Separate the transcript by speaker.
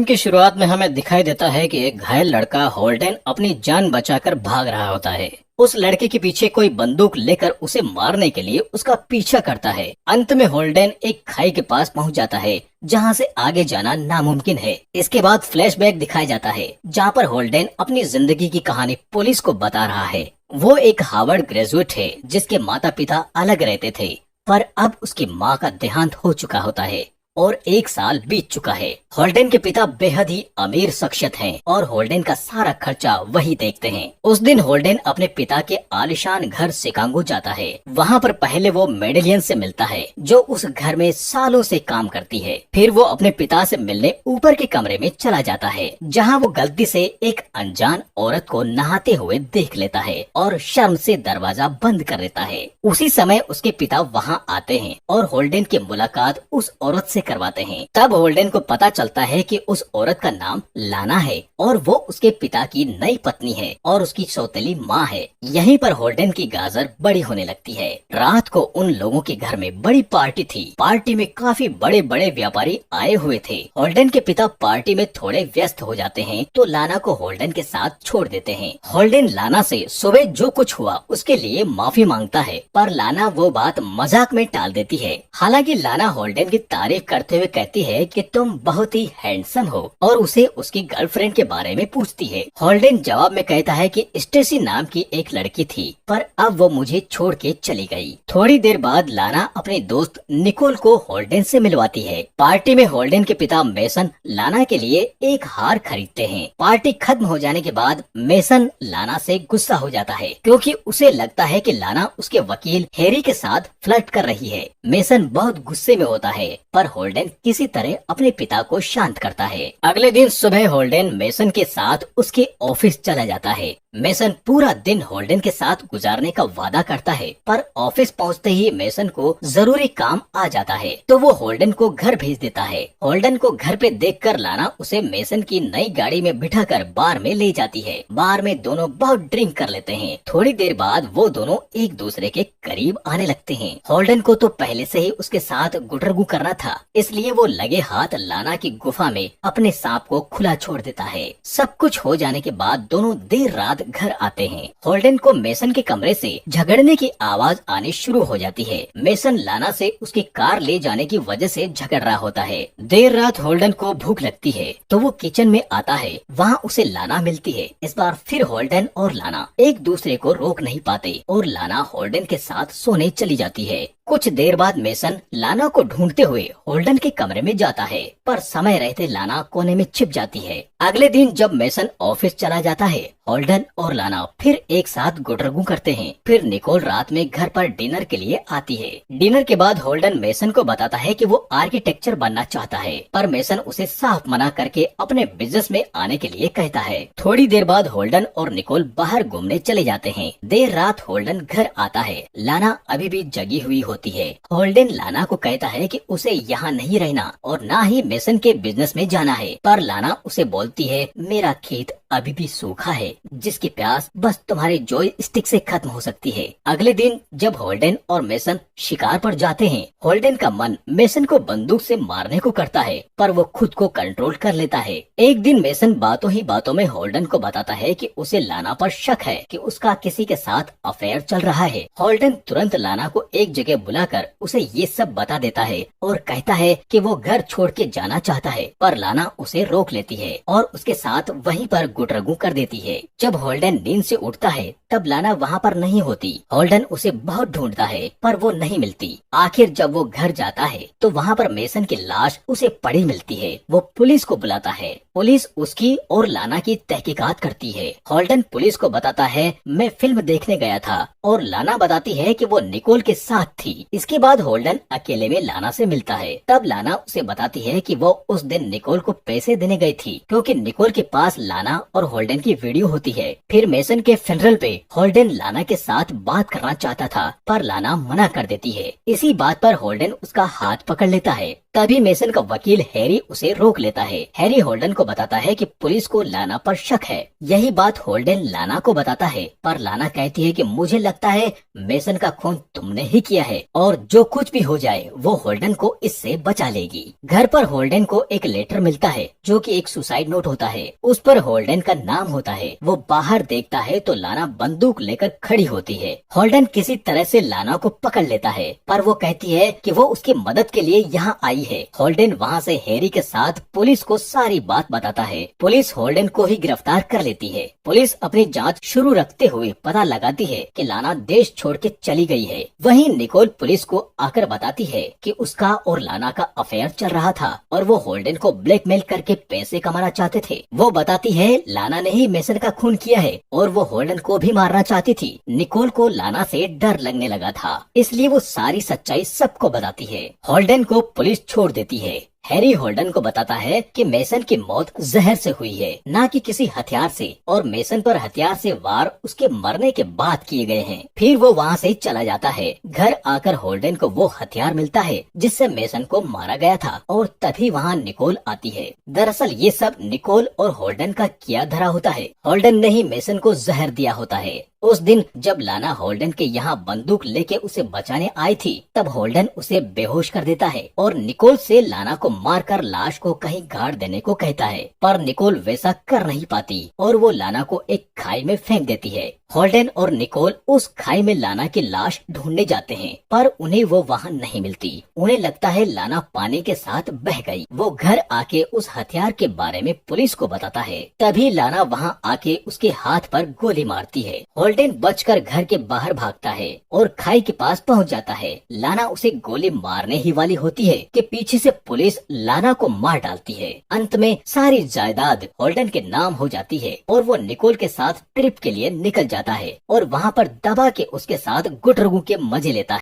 Speaker 1: Film की शुरुआत में हमें दिखाई देता है कि एक घायल लड़का होल्डन अपनी जान बचाकर भाग रहा होता है। उस लड़के के पीछे कोई बंदूक लेकर उसे मारने के लिए उसका पीछा करता है। अंत में होल्डन एक खाई के पास पहुंच जाता है जहां से आगे जाना नामुमकिन है। इसके बाद फ्लैशबैक दिखाया जाता है जहां पर होल्डन अपनी जिंदगी की कहानी पुलिस को बता रहा है। वो एक हार्वर्ड ग्रेजुएट है जिसके माता पिता अलग रहते थे, पर अब उसकी माँ का देहांत हो चुका होता है और 1 साल बीत चुका है। होल्डन के पिता बेहद ही अमीर शख्सियत हैं और होल्डन का सारा खर्चा वही देखते हैं। उस दिन होल्डन अपने पिता के आलीशान घर शिकागो जाता है। वहाँ पर पहले वो मेडेलियन से मिलता है जो उस घर में सालों से काम करती है। फिर वो अपने पिता से मिलने ऊपर के कमरे में चला जाता है जहाँ वो गलती से एक अनजान औरत को नहाते हुए देख लेता है और शर्म से दरवाजा बंद कर देता है। उसी समय उसके पिता वहाँ आते हैं और होल्डन की मुलाकात उस औरत से करवाते हैं। तब होल्डन को पता चलता है कि उस औरत का नाम लाना है और वो उसके पिता की नई पत्नी है और उसकी सौतेली माँ है। यहीं पर होल्डन की गाजर बड़ी होने लगती है। रात को उन लोगों के घर में बड़ी पार्टी थी। पार्टी में काफी बड़े बड़े व्यापारी आए हुए थे। होल्डन के पिता पार्टी में थोड़े व्यस्त हो जाते हैं तो लाना को होल्डन के साथ छोड़ देते हैं। होल्डन लाना से सुबह जो कुछ हुआ उसके लिए माफी मांगता है, पर लाना वो बात मजाक में टाल देती है। हालांकि लाना होल्डन की तारीफ करते हुए कहती है कि तुम बहुत ही हैंडसम हो और उसे उसकी गर्लफ्रेंड के बारे में पूछती है। होल्डन जवाब में कहता है कि स्टेसी नाम की एक लड़की थी, पर अब वो मुझे छोड़ के चली गई। थोड़ी देर बाद लाना अपने दोस्त निकोल को होल्डन से मिलवाती है। पार्टी में होल्डन के पिता मेसन लाना के लिए एक हार खरीदते हैं। पार्टी खत्म हो जाने के बाद मेसन लाना से गुस्सा हो जाता है क्योंकि उसे लगता है कि लाना उसके वकील हैरी के साथ फ्लर्ट कर रही है। मेसन बहुत गुस्से में होता है, पर होल्डन किसी तरह अपने पिता को शांत करता है। अगले दिन सुबह होल्डन मेसन के साथ उसके ऑफिस चला जाता है। मेसन पूरा दिन होल्डन के साथ गुजारने का वादा करता है, पर ऑफिस पहुंचते ही मेसन को जरूरी काम आ जाता है तो वो होल्डन को घर भेज देता है। होल्डन को घर पे देखकर लाना उसे मेसन की नई गाड़ी में बिठाकर बार में ले जाती है। बार में दोनों बहुत ड्रिंक कर लेते हैं। थोड़ी देर बाद वो दोनों एक दूसरे के करीब आने लगते हैं। होल्डन को तो पहले से ही उसके साथ गुटरगू करना था, इसलिए वो लगे हाथ लाना की गुफा में अपने सांप को खुला छोड़ देता है। सब कुछ हो जाने के बाद दोनों देर रात घर आते हैं। होल्डन को मेसन के कमरे से झगड़ने की आवाज आनी शुरू हो जाती है। मेसन लाना से उसकी कार ले जाने की वजह से झगड़ रहा होता है। देर रात होल्डन को भूख लगती है तो वो किचन में आता है। वहाँ उसे लाना मिलती है। इस बार फिर होल्डन और लाना एक दूसरे को रोक नहीं पाते और लाना होल्डन के साथ सोने चली जाती है। कुछ देर बाद मेसन लाना को ढूंढते हुए होल्डन के कमरे में जाता है, पर समय रहते लाना कोने में छिप जाती है। अगले दिन जब मेसन ऑफिस चला जाता है, होल्डन और लाना फिर एक साथ गुटरगू करते हैं। फिर निकोल रात में घर पर डिनर के लिए आती है। डिनर के बाद होल्डन मेसन को बताता है कि वो आर्किटेक्चर बनना चाहता है, पर मेसन उसे साफ मना करके अपने बिजनेस में आने के लिए कहता है। थोड़ी देर बाद होल्डन और निकोल बाहर घूमने चले जाते हैं। देर रात होल्डन घर आता है। लाना अभी भी जगी हुई होती है। होल्डन लाना को कहता है कि उसे यहाँ नहीं रहना और ना ही मेसन के बिजनेस में जाना है, पर लाना उसे बोलती है मेरा खेत अभी भी सूखा है जिसकी प्यास बस तुम्हारे जॉय स्टिक से खत्म हो सकती है। अगले दिन जब होल्डन और मेसन शिकार पर जाते हैं, होल्डन का मन मेसन को बंदूक से मारने को करता है, पर वो खुद को कंट्रोल कर लेता है। एक दिन मेसन बातों ही बातों में होल्डन को बताता है कि उसे लाना पर शक है कि उसका किसी के साथ अफेयर चल रहा है। होल्डन तुरंत लाना को एक जगह बुलाकर उसे ये सब बता देता है और कहता है कि वो घर छोड़ के जाना चाहता है, पर लाना उसे रोक लेती है और उसके साथ वहीं पर गुटरगू कर देती है। जब होल्डन नींद से उठता है तब लाना वहाँ पर नहीं होती। होल्डन उसे बहुत ढूंढता है पर वो नहीं मिलती। आखिर जब वो घर जाता है तो वहाँ पर मेसन की लाश उसे पड़ी मिलती है। वो पुलिस को बुलाता है। पुलिस उसकी और लाना की तहकीकात करती है। होल्डन पुलिस को बताता है मैं फिल्म देखने गया था और लाना बताती है कि वो निकोल के साथ थी। इसके बाद होल्डन अकेले में लाना से मिलता है। तब लाना उसे बताती है कि वो उस दिन निकोल को पैसे देने गई थी क्योंकि निकोल के पास लाना और होल्डन की वीडियो होती है। फिर मेसन के फ्यूनरल पे होल्डन लाना के साथ बात करना चाहता था, पर लाना मना कर देती है। इसी बात पर होल्डन उसका हाथ पकड़ लेता है तभी मेसन का वकील हैरी उसे रोक लेता है। हैरी होल्डन को बताता है कि पुलिस को लाना पर शक है। यही बात होल्डन लाना को बताता है, पर लाना कहती है कि मुझे लगता है मेसन का खून तुमने ही किया है और जो कुछ भी हो जाए वो होल्डन को इससे बचा लेगी। घर पर होल्डन को एक लेटर मिलता है जो कि एक सुसाइड नोट होता है। उस पर होल्डन का नाम होता है। वो बाहर देखता है तो लाना बंदूक लेकर खड़ी होती है। होल्डन किसी तरह से लाना को पकड़ लेता है, पर वो कहती है कि वो उसकी मदद के लिए यहाँ आई है। होल्डन वहाँ से हैरी के साथ पुलिस को सारी बात बताता है। पुलिस होल्डन को ही गिरफ्तार कर लेती है। पुलिस अपनी जांच शुरू रखते हुए पता लगाती है कि लाना देश छोड़ के चली गई है। वहीं निकोल पुलिस को आकर बताती है कि उसका और लाना का अफेयर चल रहा था और वो होल्डन को ब्लैकमेल करके पैसे कमाना चाहते थे। वो बताती है लाना ने ही मेसन का खून किया है और वो होल्डन को भी मारना चाहती थी। निकोल को लाना से डर लगने लगा था, इसलिए वो सारी सच्चाई सबको बताती है। होल्डन को पुलिस छोड़ देती है। हैरी होल्डन को बताता है कि मेसन की मौत जहर से हुई है, न कि किसी हथियार से, और मेसन पर हथियार से वार उसके मरने के बाद किए गए हैं। फिर वो वहाँ से चला जाता है। घर आकर होल्डन को वो हथियार मिलता है जिससे मेसन को मारा गया था और तभी वहाँ निकोल आती है। दरअसल ये सब निकोल और होल्डन का किया धरा होता है। होल्डन ने ही मेसन को जहर दिया होता है। उस दिन जब लाना होल्डन के यहाँ बंदूक लेके उसे बचाने आई थी, तब होल्डन उसे बेहोश कर देता है और निकोल से लाना को मारकर लाश को कहीं गाड़ देने को कहता है, पर निकोल वैसा कर नहीं पाती और वो लाना को एक खाई में फेंक देती है। होल्डन और निकोल उस खाई में लाना की लाश ढूंढने जाते हैं, पर उन्हें वो वहाँ नहीं मिलती। उन्हें लगता है लाना पानी के साथ बह गई। वो घर आके उस हथियार के बारे में पुलिस को बताता है। तभी लाना वहाँ आके उसके हाथ पर गोली मारती है। होल्डन बचकर घर के बाहर भागता है और खाई के पास पहुँच जाता है। लाना उसे गोली मारने ही वाली होती है कि पीछे से पुलिस लाना को मार डालती है। अंत में सारी जायदाद होल्डन के नाम हो जाती है और वो निकोल के साथ ट्रिप के लिए निकल जाता है और वहाँ पर दबा के उसके साथ गुटरगू के मजे लेता है।